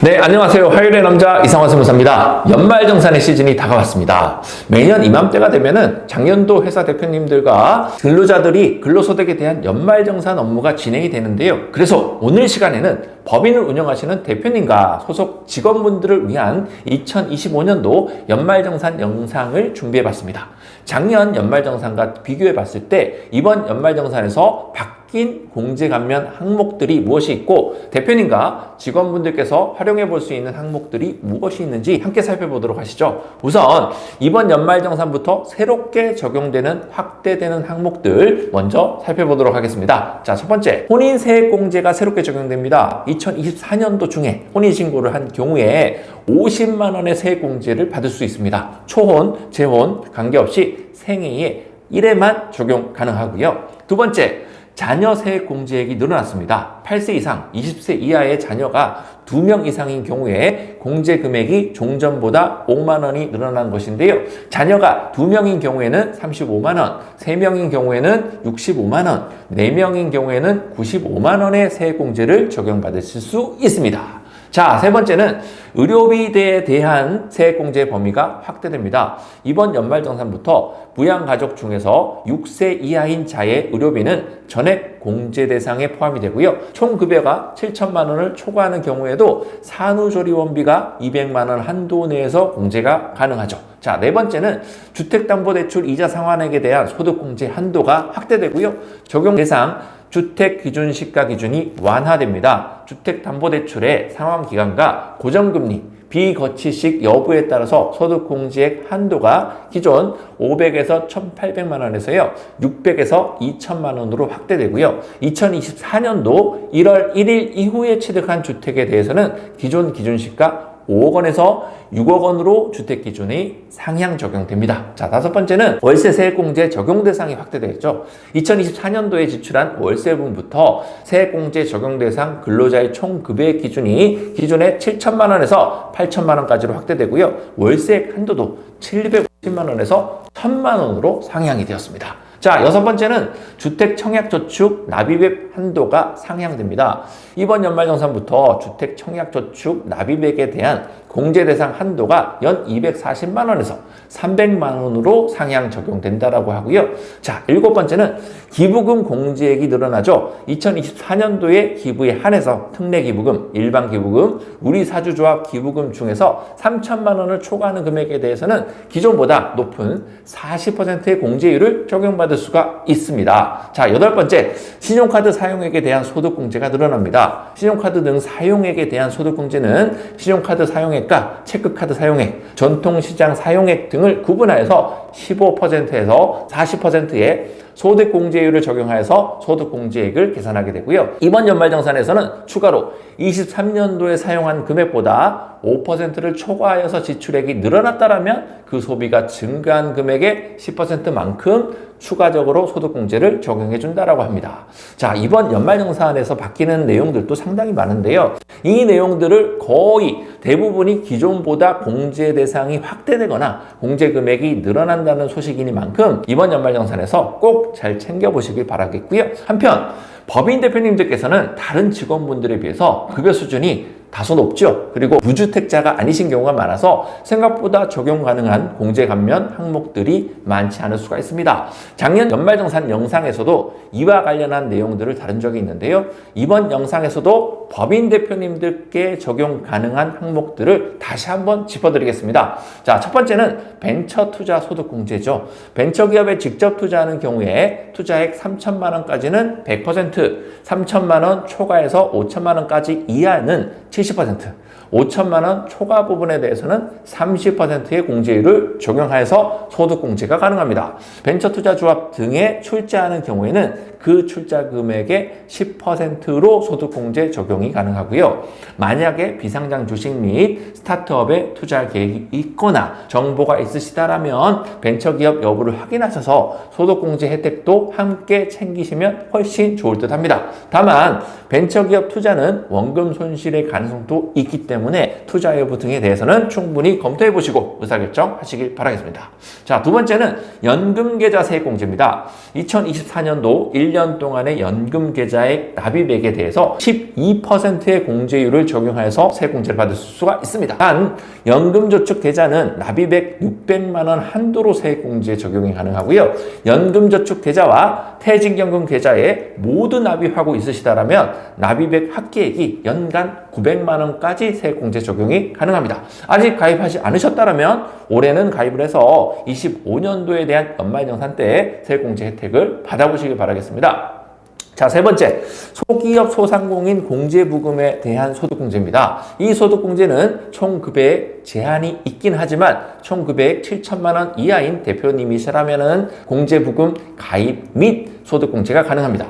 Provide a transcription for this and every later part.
네, 안녕하세요. 화요일의 남자 이상화 세무사입니다. 연말정산의 시즌이 다가왔습니다. 매년 이맘때가 되면은 작년도 회사 대표님들과 근로자들이 근로소득에 대한 연말정산 업무가 진행이 되는데요. 그래서 오늘 시간에는 법인을 운영하시는 대표님과 소속 직원분들을 위한 2025년도 연말정산 영상을 준비해봤습니다. 작년 연말정산과 비교해봤을 때 이번 연말정산에서 바뀐 공제감면 항목들이 무엇이 있고 대표님과 직원분들께서 활용해 볼 수 있는 항목들이 무엇이 있는지 함께 살펴보도록 하시죠. 우선 이번 연말정산부터 새롭게 적용되는 확대되는 항목들 먼저 살펴보도록 하겠습니다. 자, 첫 번째, 혼인세액공제가 새롭게 적용됩니다. 2024년도 중에 혼인신고를 한 경우에 50만 원의 세액공제를 받을 수 있습니다. 초혼, 재혼 관계없이 생애에 1회만 적용 가능하고요. 두 번째, 자녀 세액 공제액이 늘어났습니다. 8세 이상, 20세 이하의 자녀가 2명 이상인 경우에 공제 금액이 종전보다 5만 원이 늘어난 것인데요. 자녀가 2명인 경우에는 35만 원, 3명인 경우에는 65만 원, 4명인 경우에는 95만 원의 세액 공제를 적용받으실 수 있습니다. 자, 세 번째는 의료비에 대한 세액공제 범위가 확대됩니다. 이번 연말정산부터 부양가족 중에서 6세 이하인 자의 의료비는 전액 공제 대상에 포함이 되고요. 총 급여가 7천만 원을 초과하는 경우에도 산후조리원비가 200만 원 한도 내에서 공제가 가능하죠. 자, 네 번째는 주택담보대출 이자 상환액에 대한 소득공제 한도가 확대되고요. 적용 대상 주택기준시가 기준이 완화됩니다. 주택담보대출의 상환기간과 고정금리, 비거치식 여부에 따라서 소득공제액 한도가 기존 500에서 1,800만 원에서요 600에서 2,000만 원으로 확대되고요. 2024년도 1월 1일 이후에 취득한 주택에 대해서는 기존 기준시가 5억 원에서 6억 원으로 주택기준이 상향 적용됩니다. 자, 다섯 번째는 월세 세액공제 적용 대상이 확대되겠죠. 2024년도에 지출한 월세분부터 세액공제 적용 대상 근로자의 총 급여액 기준이 기존의 7천만 원에서 8천만 원까지로 확대되고요. 월세액 한도도 750만 원에서 1,000만 원으로 상향이 되었습니다. 자, 여섯 번째는 주택청약저축 납입액 한도가 상향됩니다. 이번 연말정산부터 주택청약저축 납입액에 대한 공제 대상 한도가 연 240만 원에서 300만 원으로 상향 적용된다라고 하고요. 자, 일곱 번째는 기부금 공제액이 늘어나죠. 2024년도에 기부에 한해서 특례기부금, 일반기부금, 우리사주조합 기부금 중에서 3천만 원을 초과하는 금액에 대해서는 기존보다 높은 40%의 공제율을 적용받을 수가 있습니다. 자, 여덟 번째, 신용카드 사용액에 대한 소득공제가 늘어납니다. 신용카드 등 사용액에 대한 소득공제는 신용카드 사용액과 체크카드 사용액, 전통시장 사용액 등을 구분하여서 15%에서 40%의 소득공제율을 적용하여서 소득공제액을 계산하게 되고요. 이번 연말정산에서는 추가로 23년도에 사용한 금액보다 5%를 초과하여서 지출액이 늘어났다면 그 소비가 증가한 금액의 10%만큼 추가적으로 소득공제를 적용해 준다라고 합니다. 자, 이번 연말정산에서 바뀌는 내용들도 상당히 많은데요. 이 내용들을 거의 대부분이 기존보다 공제 대상이 확대되거나 공제 금액이 늘어난다는 소식이니만큼 이번 연말정산에서 꼭 잘 챙겨보시길 바라겠고요. 한편 법인 대표님들께서는 다른 직원분들에 비해서 급여 수준이 다소 높죠. 그리고 무주택자가 아니신 경우가 많아서 생각보다 적용 가능한 공제 감면 항목들이 많지 않을 수가 있습니다. 작년 연말정산 영상에서도 이와 관련한 내용들을 다룬 적이 있는데요. 이번 영상에서도 법인 대표님들께 적용 가능한 항목들을 다시 한번 짚어드리겠습니다. 자, 첫 번째는 벤처투자 소득공제죠. 벤처기업에 직접 투자하는 경우에 투자액 3천만 원까지는 100%, 3천만 원 초과해서 5천만 원까지 이하는 70%, 5천만 원 초과 부분에 대해서는 30%의 공제율을 적용하여서 소득공제가 가능합니다. 벤처투자조합 등에 출자하는 경우에는 그 출자 금액의 10%로 소득공제 적용이 가능하고요. 만약에 비상장 주식 및 스타트업에 투자할 계획이 있거나 정보가 있으시다라면 벤처기업 여부를 확인하셔서 소득공제 혜택도 함께 챙기시면 훨씬 좋을 듯 합니다. 다만 벤처기업 투자는 원금 손실의 가능성도 있기 때문에 때문에 투자 여부 등에 대해서는 충분히 검토해 보시고 의사결정 하시길 바라겠습니다. 자, 두 번째는 연금계좌 세액공제입니다. 2024년도 1년 동안의 연금계좌의 납입액에 대해서 12%의 공제율을 적용하여서 세액공제를 받을 수가 있습니다. 단 연금저축계좌는 납입액 600만 원 한도로 세액공제 적용이 가능하고요. 연금저축계좌와 퇴직연금계좌에 모두 납입하고 있으시다라면 납입액 합계액이 연간 900만 원까지 세액공제 적용이 가능합니다. 아직 가입하지 않으셨다면 올해는 가입을 해서 25년도에 대한 연말정산 때 세액공제 혜택을 받아보시길 바라겠습니다. 자, 세 번째, 소기업 소상공인 공제부금에 대한 소득공제입니다. 이 소득공제는 총 금액 제한이 있긴 하지만 총 금액 7천만 원 이하인 대표님이시라면 공제부금 가입 및 소득공제가 가능합니다.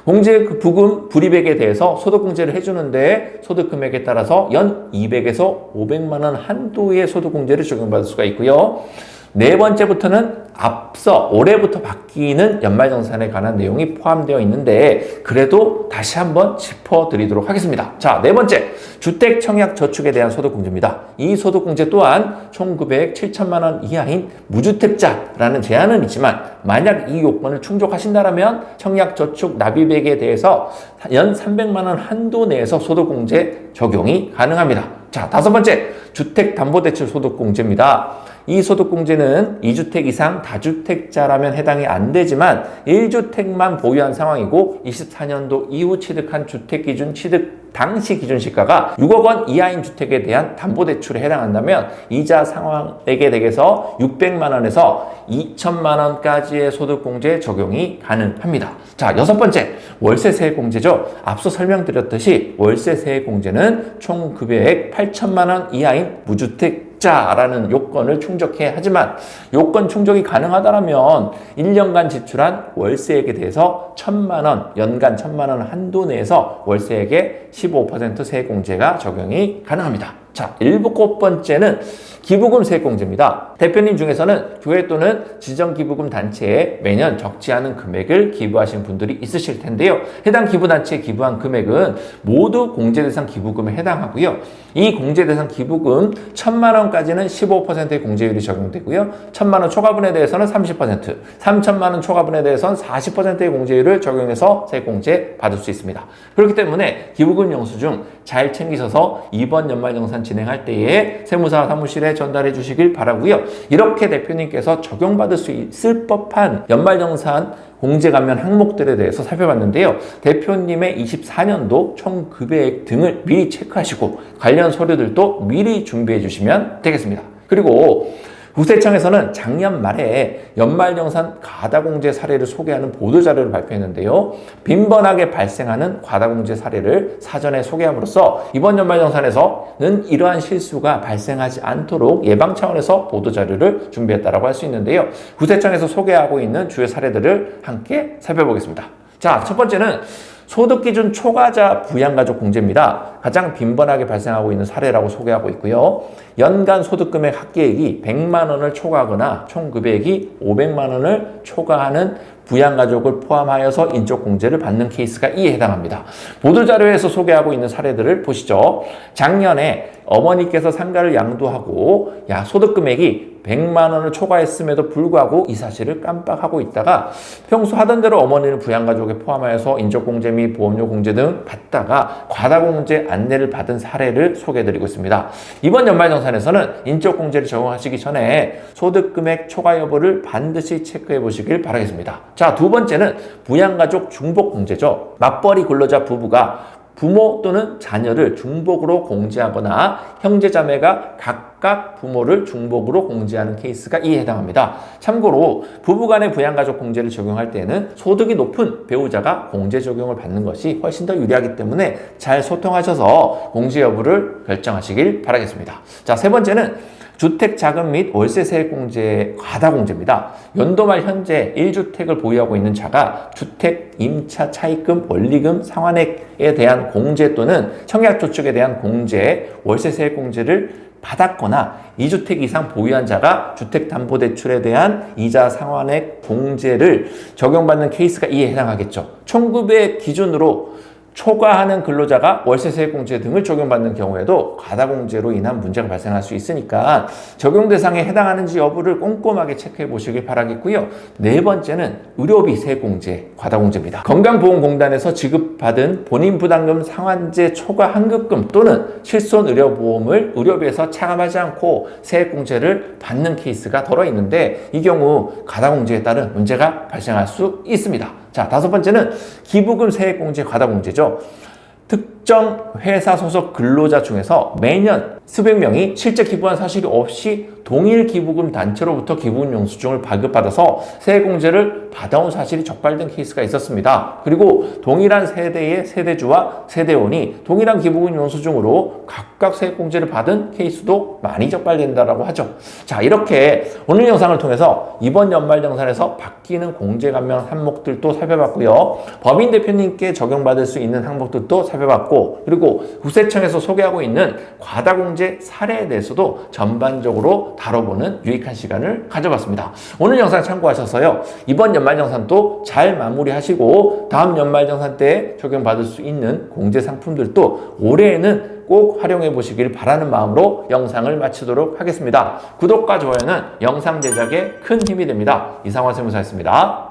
공제부금 불이백에 대해서 소득공제를 해주는데 소득금액에 따라서 연 200에서 500만 원 한도의 소득공제를 적용받을 수가 있고요. 네 번째부터는 앞서 올해부터 바뀌는 연말정산에 관한 내용이 포함되어 있는데 그래도 다시 한번 짚어드리도록 하겠습니다. 자, 네 번째, 주택청약저축에 대한 소득공제입니다. 이 소득공제 또한 총 금액 7천만 원 이하인 무주택자라는 제한은 있지만 만약 이 요건을 충족하신다면 청약저축 납입액에 대해서 연 300만 원 한도 내에서 소득공제 적용이 가능합니다. 자, 다섯 번째, 주택담보대출 소득공제입니다. 이 소득공제는 2주택 이상 다주택자라면 해당이 안 되지만 1주택만 보유한 상황이고 24년도 이후 취득한 주택기준 취득 당시 기준시가가 6억 원 이하인 주택에 대한 담보대출에 해당한다면 이자 상환액에 대해서 600만 원에서 2천만 원까지의 소득공제 적용이 가능합니다. 자, 여섯 번째, 월세세액공제죠. 앞서 설명드렸듯이 월세세액공제는 총 금액 8천만 원 이하인 무주택 자라는 요건을 충족해야 하지만 요건 충족이 가능하다면 1년간 지출한 월세액에 대해서 1천만 원, 연간 1천만 원 한도 내에서 월세액에 15% 세액공제가 적용이 가능합니다. 자, 일곱 번째는 기부금 세액공제입니다. 대표님 중에서는 교회 또는 지정기부금 단체에 매년 적지 않은 금액을 기부하신 분들이 있으실 텐데요. 해당 기부단체에 기부한 금액은 모두 공제대상 기부금에 해당하고요. 이 공제대상 기부금 1천만 원까지는 15%의 공제율이 적용되고요. 1천만 원 초과분에 대해서는 30%, 3천만 원 초과분에 대해서는 40%의 공제율을 적용해서 세액공제 받을 수 있습니다. 그렇기 때문에 기부금 영수증 잘 챙기셔서 이번 연말정산 진행할 때에 세무사 사무실에 전달해 주시길 바라고요. 이렇게 대표님께서 적용받을 수 있을 법한 연말정산 공제 감면 항목들에 대해서 살펴봤는데요. 대표님의 24년도 총 급여액 등을 미리 체크하시고 관련 서류들도 미리 준비해 주시면 되겠습니다. 그리고 국세청에서는 작년 말에 연말정산 과다공제 사례를 소개하는 보도자료를 발표했는데요. 빈번하게 발생하는 과다공제 사례를 사전에 소개함으로써 이번 연말정산에서는 이러한 실수가 발생하지 않도록 예방 차원에서 보도자료를 준비했다고 할 수 있는데요. 국세청에서 소개하고 있는 주요 사례들을 함께 살펴보겠습니다. 자, 첫 번째는 소득기준 초과자 부양가족 공제입니다. 가장 빈번하게 발생하고 있는 사례라고 소개하고 있고요. 연간 소득금액 합계액이 100만 원을 초과하거나 총 금액이 500만 원을 초과하는 부양가족을 포함하여서 인적공제를 받는 케이스가 이에 해당합니다. 보도자료에서 소개하고 있는 사례들을 보시죠. 작년에 어머니께서 상가를 양도하고 소득금액이 100만 원을 초과했음에도 불구하고 이 사실을 깜빡하고 있다가 평소 하던 대로 어머니는 부양가족에 포함하여서 인적공제 및 보험료 공제 등 받다가 과다공제 안내를 받은 사례를 소개해드리고 있습니다. 이번 연말정산에서는 인적공제를 적용하시기 전에 소득금액 초과 여부를 반드시 체크해 보시길 바라겠습니다. 자, 두 번째는 부양가족 중복공제죠. 맞벌이 근로자 부부가 부모 또는 자녀를 중복으로 공제하거나 형제자매가 각각 부모를 중복으로 공제하는 케이스가 이에 해당합니다. 참고로 부부간의 부양가족 공제를 적용할 때는 소득이 높은 배우자가 공제 적용을 받는 것이 훨씬 더 유리하기 때문에 잘 소통하셔서 공제 여부를 결정하시길 바라겠습니다. 자, 세 번째는 주택자금 및 월세세액공제 과다공제입니다. 연도 말 현재 1주택을 보유하고 있는 자가 주택, 임차, 차입금, 원리금, 상환액에 대한 공제 또는 청약저축에 대한 공제, 월세세액공제를 받았거나 2주택 이상 보유한 자가 주택담보대출에 대한 이자 상환액 공제를 적용받는 케이스가 이에 해당하겠죠. 총급의 기준으로 초과하는 근로자가 월세세액공제 등을 적용받는 경우에도 과다공제로 인한 문제가 발생할 수 있으니까 적용 대상에 해당하는지 여부를 꼼꼼하게 체크해 보시길 바라겠고요. 네 번째는 의료비 세액공제, 과다공제입니다. 건강보험공단에서 지급받은 본인부담금 상환제 초과 환급금 또는 실손의료보험을 의료비에서 차감하지 않고 세액공제를 받는 케이스가 덜어 있는데 이 경우 과다공제에 따른 문제가 발생할 수 있습니다. 자, 다섯 번째는 기부금 세액공제, 과다공제죠. 특정 회사 소속 근로자 중에서 매년 수백 명이 실제 기부한 사실이 없이 동일 기부금 단체로부터 기부금 영수증을 발급받아서 세액공제를 받아온 사실이 적발된 케이스가 있었습니다. 그리고 동일한 세대의 세대주와 세대원이 동일한 기부금 영수증으로 각각 세액공제를 받은 케이스도 많이 적발된다고 하죠. 자, 이렇게 오늘 영상을 통해서 이번 연말정산에서 바뀌는 공제 감면 항목들도 살펴봤고요. 법인 대표님께 적용받을 수 있는 항목들도 살펴봤고, 그리고 국세청에서 소개하고 있는 과다공제 사례에 대해서도 전반적으로 다뤄보는 유익한 시간을 가져봤습니다. 오늘 영상 참고하셔서요, 이번 연말정산도 잘 마무리하시고 다음 연말정산 때 적용받을 수 있는 공제 상품들도 올해에는 꼭 활용해 보시길 바라는 마음으로 영상을 마치도록 하겠습니다. 구독과 좋아요는 영상 제작에 큰 힘이 됩니다. 이상화 세무사였습니다.